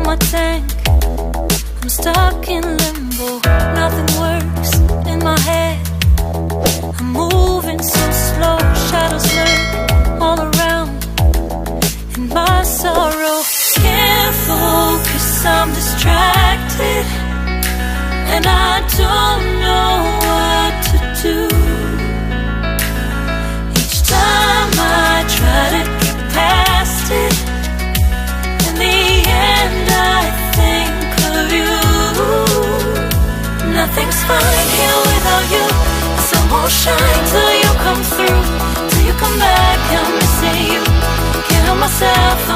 my tank. I'm stuck in limbo, nothing works in my head. I'm moving so slow, shadows lurk all around. In my sorrow, can't focus, I'm distracted, and I don't know what to do. Each time I try to get past it, in the end I think of you. Nothing's fine here without you. The sun won't shine till you come through, till you come back. I'm missing you. Can't help myself,